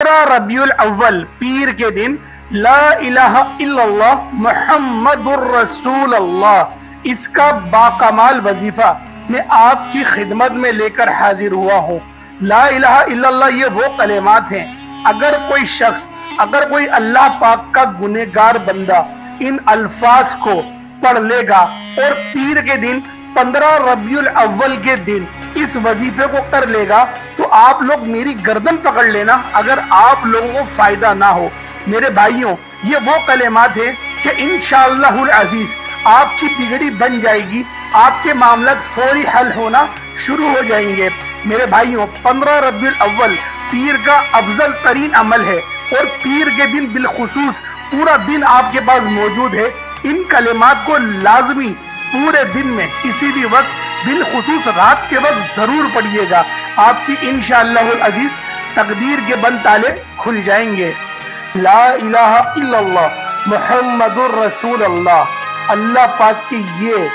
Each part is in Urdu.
15 ربیع الاول پیر کے دن لا الہ الا اللہ محمد الرسول اللہ اس کا باکمال وظیفہ میں آپ کی خدمت میں لے کر حاضر ہوا ہوں۔ لا الہ الا اللہ یہ وہ کلمات ہیں، اگر کوئی شخص، اگر کوئی اللہ پاک کا گنہگار بندہ ان الفاظ کو پڑھ لے گا اور پیر کے دن 15 ربیع الاول کے دن اس وظیفے کو کر لے گا تو آپ لوگ میری گردن پکڑ لینا اگر آپ لوگوں کو فائدہ نہ ہو۔ میرے بھائیوں، یہ وہ کلمات ہیں کہ انشاءاللہ العزیز آپ کی بگڑی بن جائے گی، آپ کے معاملات فوری حل ہونا شروع ہو جائیں گے۔ میرے بھائیوں، 15 ربیع الاول پیر کا افضل ترین عمل ہے اور پیر کے دن بالخصوص پورا دن آپ کے پاس موجود ہے۔ ان کلمات کو لازمی پورے دن میں کسی بھی وقت بالخصوص رات کے وقت ضرور پڑھیے گا، آپ کی انشاءاللہ العزیز تقدیر کے بند تالے کھل جائیں گے۔ لا الہ الا اللہ محمد الرسول اللہ، اللہ پاک کی یہ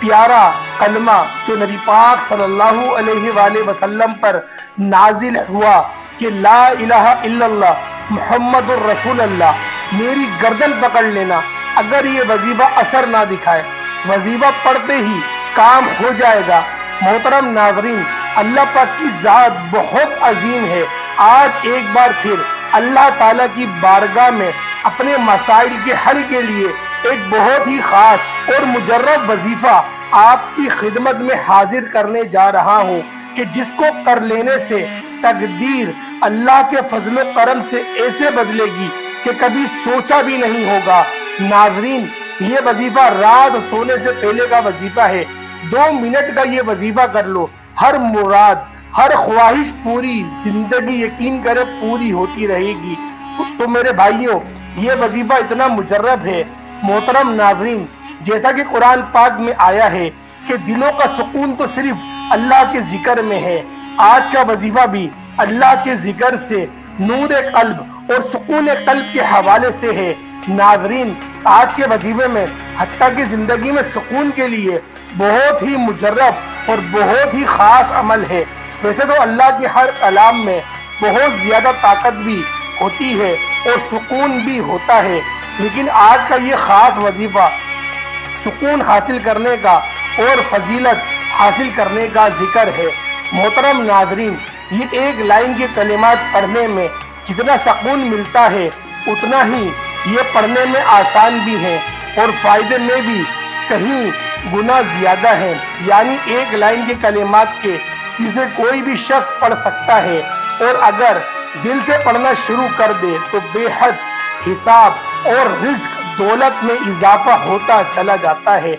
پیارا کلمہ جو نبی پاک صلی اللہ علیہ وآلہ وسلم پر نازل ہوا کہ لا الہ الا اللہ محمد الرسول اللہ، میری گردن پکڑ لینا اگر یہ وظیفہ اثر نہ دکھائے، وظیفہ پڑھتے ہی کام ہو جائے گا۔ محترم ناظرین، اللہ پاک کی ذات بہت عظیم ہے۔ آج ایک بار پھر اللہ تعالیٰ کی بارگاہ میں اپنے مسائل کے حل کے لیے ایک بہت ہی خاص اور مجرب وظیفہ آپ کی خدمت میں حاضر کرنے جا رہا ہوں کہ جس کو کر لینے سے تقدیر اللہ کے فضل و کرم سے ایسے بدلے گی کہ کبھی سوچا بھی نہیں ہوگا۔ ناظرین، یہ وظیفہ رات سونے سے پہلے کا وظیفہ ہے۔ 2 منٹ کا یہ وظیفہ کر لو، ہر مراد، ہر خواہش پوری زندگی یقین کرے پوری ہوتی رہے گی۔ تو میرے بھائیوں، یہ وظیفہ اتنا مجرب ہے۔ محترم ناظرین، جیسا کہ قرآن پاک میں آیا ہے کہ دلوں کا سکون تو صرف اللہ کے ذکر میں ہے، آج کا وظیفہ بھی اللہ کے ذکر سے نور قلب اور سکون قلب کے حوالے سے ہے۔ ناظرین، آج کے وظیفے میں حتیٰ کی زندگی میں سکون کے لیے بہت ہی مجرب اور بہت ہی خاص عمل ہے۔ ویسے تو اللہ کے ہر کلام میں بہت زیادہ طاقت بھی ہوتی ہے اور سکون بھی ہوتا ہے، لیکن آج کا یہ خاص وظیفہ سکون حاصل کرنے کا اور فضیلت حاصل کرنے کا ذکر ہے۔ محترم ناظرین، یہ ایک لائن کے کلمات پڑھنے میں جتنا سکون ملتا ہے اتنا ہی یہ پڑھنے میں آسان بھی ہے اور فائدے میں بھی کہیں گنا زیادہ ہے۔ یعنی ایک لائن کے کلمات کے جسے کوئی بھی شخص پڑھ سکتا ہے اور اگر دل سے پڑھنا شروع کر دے تو بے حد حساب اور رزق دولت میں اضافہ ہوتا چلا جاتا ہے۔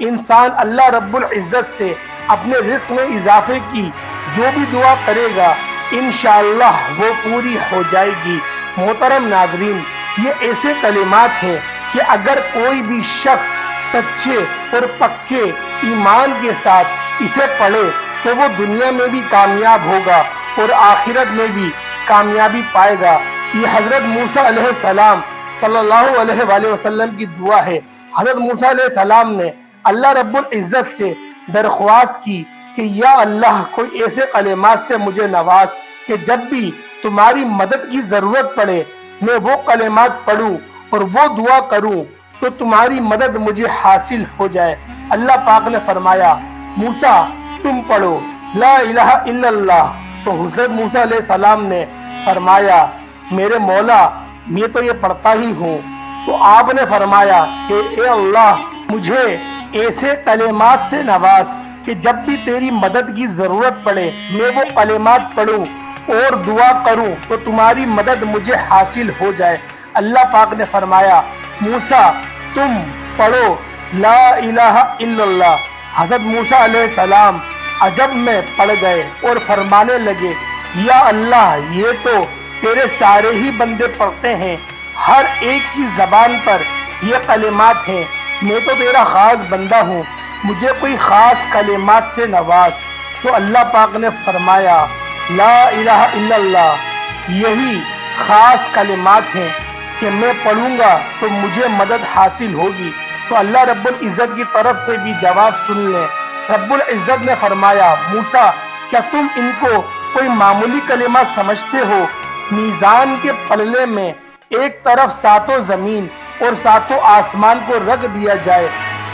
انسان اللہ رب العزت سے اپنے رزق میں اضافے کی جو بھی دعا کرے گا انشاءاللہ وہ پوری ہو جائے گی۔ محترم ناظرین، یہ ایسے کلمات ہیں کہ اگر کوئی بھی شخص سچے اور پکے ایمان کے ساتھ اسے پڑھے تو وہ دنیا میں بھی کامیاب ہوگا اور آخرت میں بھی کامیابی پائے گا۔ یہ حضرت موسیٰ علیہ السلام صلی اللہ علیہ وآلہ وسلم کی دعا ہے۔ حضرت موسیٰ علیہ السلام نے اللہ رب العزت سے درخواست کی کہ یا اللہ، کوئی ایسے کلمات سے مجھے نواز کہ جب بھی تمہاری مدد کی ضرورت پڑے میں وہ کلمات پڑھوں اور وہ دعا کروں تو تمہاری مدد مجھے حاصل ہو جائے۔ اللہ پاک نے فرمایا موسیٰ تم پڑھو لا الہ الا اللہ، تو حضرت موسیٰ علیہ السلام نے فرمایا میرے مولا میں تو یہ پڑھتا ہی ہوں۔ تو آپ نے فرمایا کہ اے اللہ، مجھے ایسے کلمات سے نواز کہ جب بھی تیری مدد کی ضرورت پڑے میں وہ کلمات پڑھوں اور دعا کروں تو تمہاری مدد مجھے حاصل ہو جائے۔ اللہ پاک نے فرمایا موسیٰ تم پڑھو لا الہ الا اللہ۔ حضرت موسیٰ علیہ السلام عجب میں پڑ گئے اور فرمانے لگے یا اللہ، یہ تو تیرے سارے ہی بندے پڑھتے ہیں، ہر ایک کی زبان پر یہ کلمات ہیں، میں تو تیرا خاص بندہ ہوں، مجھے کوئی خاص کلمات سے نواز۔ تو اللہ پاک نے فرمایا لا الہ الا اللہ یہی خاص کلمات ہیں کہ میں پڑھوں گا تو مجھے مدد حاصل ہوگی۔ تو اللہ رب العزت کی طرف سے بھی جواب سن لیں۔ رب العزت نے فرمایا موسیٰ، کیا تم ان کو کوئی معمولی کلمات سمجھتے ہو؟ میزان کے پلڑے میں ایک طرف ساتوں زمین اور ساتوں آسمان کو رکھ دیا جائے،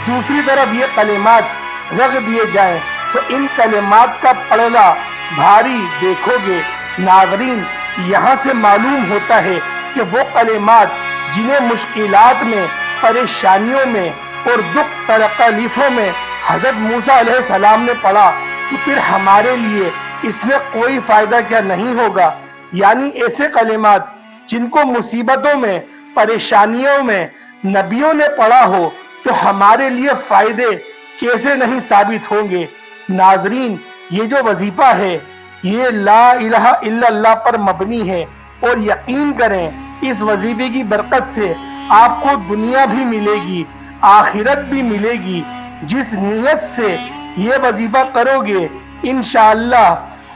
دوسری طرف یہ کلمات رکھ دیے جائیں، تو ان کلمات کا پلڑا بھاری دیکھو گے۔ ناظرین، یہاں سے معلوم ہوتا ہے کہ وہ کلمات جنہیں مشکلات میں، پریشانیوں میں اور دکھ تکلیفوں میں حضرت موسیٰ علیہ السلام نے پڑھا، تو پھر ہمارے لیے اس میں کوئی فائدہ کیا نہیں ہوگا؟ یعنی ایسے کلمات جن کو مصیبتوں میں، پریشانیوں میں نبیوں نے پڑھا ہو، تو ہمارے لیے فائدے کیسے نہیں ثابت ہوں گے؟ ناظرین، یہ جو وظیفہ ہے یہ لا الہ الا اللہ پر مبنی ہے، اور یقین کریں اس وظیفے کی برکت سے آپ کو دنیا بھی ملے گی، آخرت بھی ملے گی۔ جس نیت سے یہ وظیفہ کرو گے انشاءاللہ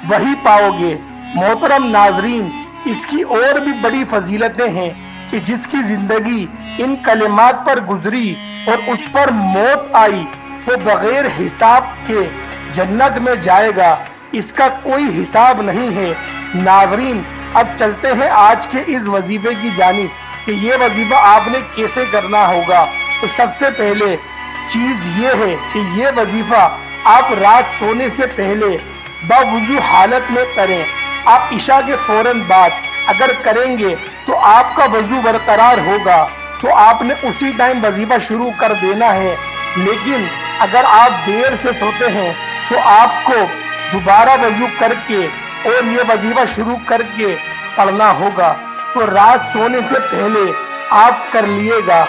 وہی پاؤ گے۔ محترم ناظرین، اس کی اور بھی بڑی فضیلتیں ہیں کہ جس کی زندگی ان کلمات پر گزری اور اس پر موت آئی، وہ بغیر حساب کے جنت میں جائے گا، اس کا کوئی حساب نہیں ہے۔ ناظرین، اب چلتے ہیں آج کے اس وظیفے کی جانب کہ یہ وظیفہ آپ نے کیسے کرنا ہوگا۔ تو سب سے پہلے چیز یہ ہے کہ یہ وظیفہ آپ رات سونے سے پہلے باوضو حالت میں کریں۔ آپ عشاء کے فوراً بعد اگر کریں گے تو آپ کا وضو برقرار ہوگا، تو آپ نے اسی ٹائم وظیفہ شروع کر دینا ہے۔ لیکن اگر آپ دیر سے سوتے ہیں تو آپ کو دوبارہ وضو کر کے اور یہ وظیفہ شروع کر کے پڑھنا ہوگا۔ تو رات سونے سے پہلے آپ کر لیے گا۔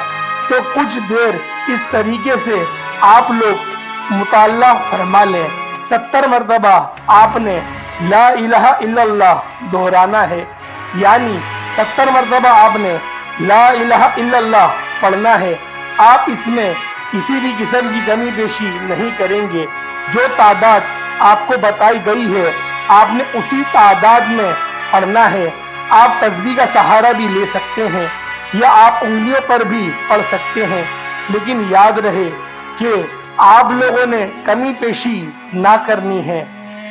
تو کچھ دیر اس طریقے سے آپ لوگ مطالعہ فرما لیں۔ 70 مرتبہ آپ نے لا الہ الا اللہ دہرانا ہے، یعنی 70 مرتبہ آپ نے لا الہ الا اللہ پڑھنا ہے۔ آپ اس میں کسی بھی قسم کی کمی بیشی نہیں کریں گے۔ جو تعداد آپ کو بتائی گئی ہے آپ نے اسی تعداد میں پڑھنا ہے۔ آپ تسبیح کا سہارا بھی لے سکتے ہیں یا آپ انگلیوں پر بھی پڑھ سکتے ہیں، لیکن یاد رہے کہ آپ لوگوں نے کمی پیشی نہ کرنی ہے،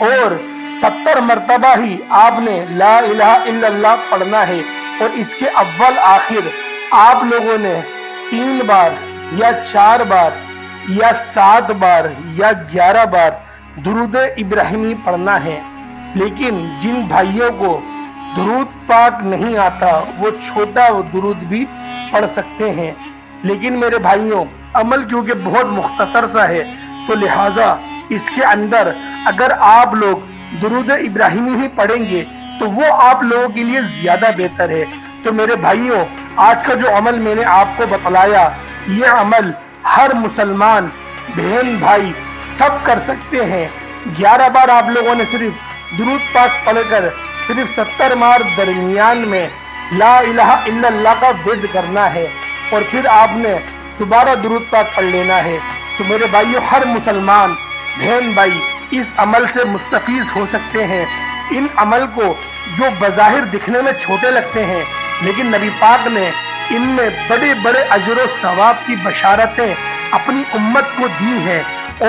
اور 70 مرتبہ ہی آپ نے لا الہ الا اللہ پڑھنا ہے۔ اور اس کے اول آخر آپ لوگوں نے 3 بار یا 4 بار یا 7 بار یا 11 بار درود ابراہیمی پڑھنا ہے۔ لیکن جن بھائیوں کو درود پاک نہیں آتا وہ چھوٹا درود بھی پڑھ سکتے ہیں۔ لیکن میرے بھائیوں، عمل کیونکہ بہت مختصر سا ہے، تو لہٰذا اس کے اندر اگر آپ لوگ درود ابراہیمی ہی پڑھیں گے تو وہ آپ لوگوں کے لیے زیادہ بہتر ہے۔ تو میرے بھائیوں، آج کا جو عمل میں نے آپ کو بتلایا، یہ عمل ہر مسلمان بہن بھائی سب کر سکتے ہیں۔ 11 بار آپ لوگوں نے صرف درود پاک پڑھ کر صرف 70 بار درمیان میں لا الہ الا اللہ کا ورد کرنا ہے، اور پھر آپ نے دوبارہ درود پاک پڑھ لینا ہے۔ تو میرے بھائیوں، ہر مسلمان بہن بھائی اس عمل سے مستفیض ہو سکتے ہیں۔ ان عمل کو جو بظاہر دکھنے میں چھوٹے لگتے ہیں، لیکن نبی پاک نے ان میں بڑے بڑے اجر و ثواب کی بشارتیں اپنی امت کو دی ہیں،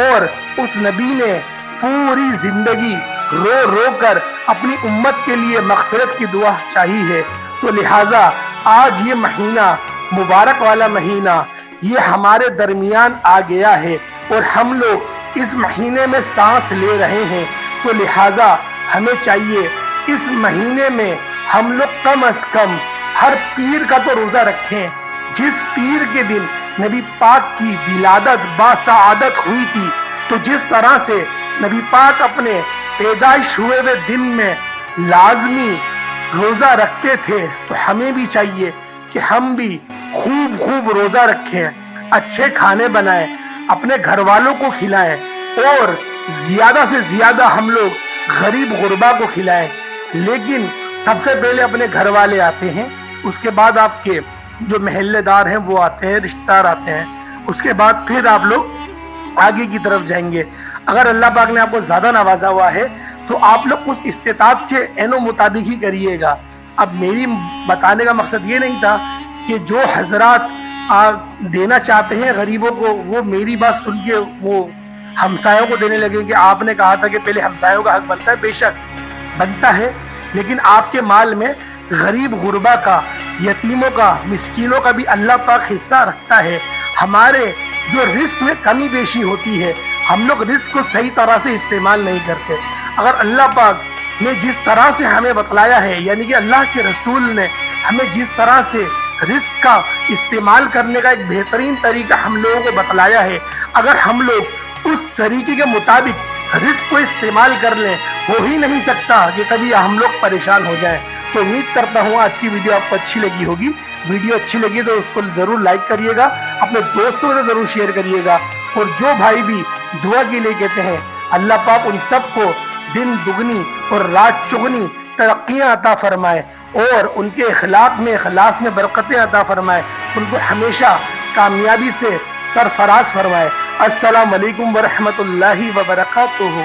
اور اس نبی نے پوری زندگی رو رو کر اپنی امت کے لیے مغفرت کی دعا چاہی ہے۔ تو لہٰذا آج یہ مہینہ، مبارک والا مہینہ، یہ ہمارے درمیان آ گیا ہے، اور ہم لوگ اس مہینے میں سانس لے رہے ہیں۔ تو لہٰذا ہمیں چاہیے اس مہینے میں ہم لوگ کم از کم ہر پیر کا تو روزہ رکھیں۔ جس پیر کے دن نبی پاک کی ولادت باسعادت ہوئی تھی، تو جس طرح سے نبی پاک اپنے پیدائش ہوئے دن میں لازمی روزہ رکھتے تھے، تو ہمیں بھی چاہیے کہ ہم بھی خوب روزہ رکھیں، اچھے کھانے بنائیں، اپنے گھر والوں کو کھلائیں، اور زیادہ سے زیادہ ہم لوگ غریب غربا کو کھلائیں۔ لیکن سب سے پہلے اپنے گھر والے آتے ہیں، اس کے بعد آپ کے جو محلے دار ہیں وہ آتے ہیں، رشتہ دار آتے ہیں، اس کے بعد پھر آپ لوگ آگے کی طرف جائیں گے۔ اگر اللہ پاک نے آپ کو زیادہ نوازا ہوا ہے تو آپ لوگ اس استطاعت کے عین و مطابق ہی کریے گا۔ اب میری بتانے کا مقصد یہ نہیں تھا کہ جو حضرات دینا چاہتے ہیں غریبوں کو، وہ میری بات سن کے وہ ہمسایوں کو دینے لگے کہ آپ نے کہا تھا کہ پہلے ہمسایوں کا حق بنتا ہے۔ بے شک بنتا ہے، لیکن آپ کے مال میں غریب غربا کا، یتیموں کا، مسکینوں کا بھی اللہ پاک حصہ رکھتا ہے۔ ہمارے جو رزق میں کمی بیشی ہوتی ہے، ہم لوگ رزق کو صحیح طرح سے استعمال نہیں کرتے۔ اگر اللہ پاک نے جس طرح سے ہمیں بتلایا ہے، یعنی کہ اللہ کے رسول نے ہمیں جس طرح سے رزق کا استعمال کرنے کا ایک بہترین طریقہ ہم لوگوں کو بتلایا ہے، اگر ہم لوگ اس طریقے کے مطابق رزق کو استعمال کر لیں، ہو ہی نہیں سکتا کہ کبھی ہم لوگ پریشان ہو جائیں۔ تو امید کرتا ہوں آج کی ویڈیو آپ کو اچھی لگی ہوگی۔ ویڈیو اچھی لگی تو اس کو ضرور لائک کریے گا، اپنے دوستوں سے ضرور شیئر کریے گا، اور جو بھائی بھی دعا کے لیے کہتے ہیں، اللہ پاک ان سب کو دن دگنی اور رات چگنی ترقیاں عطا فرمائے، اور ان کے اخلاق میں اخلاص میں برکتیں عطا فرمائے، ان کو ہمیشہ کامیابی سے سرفراز فرمائے۔ السلام علیکم ورحمۃ اللہ وبرکاتہ۔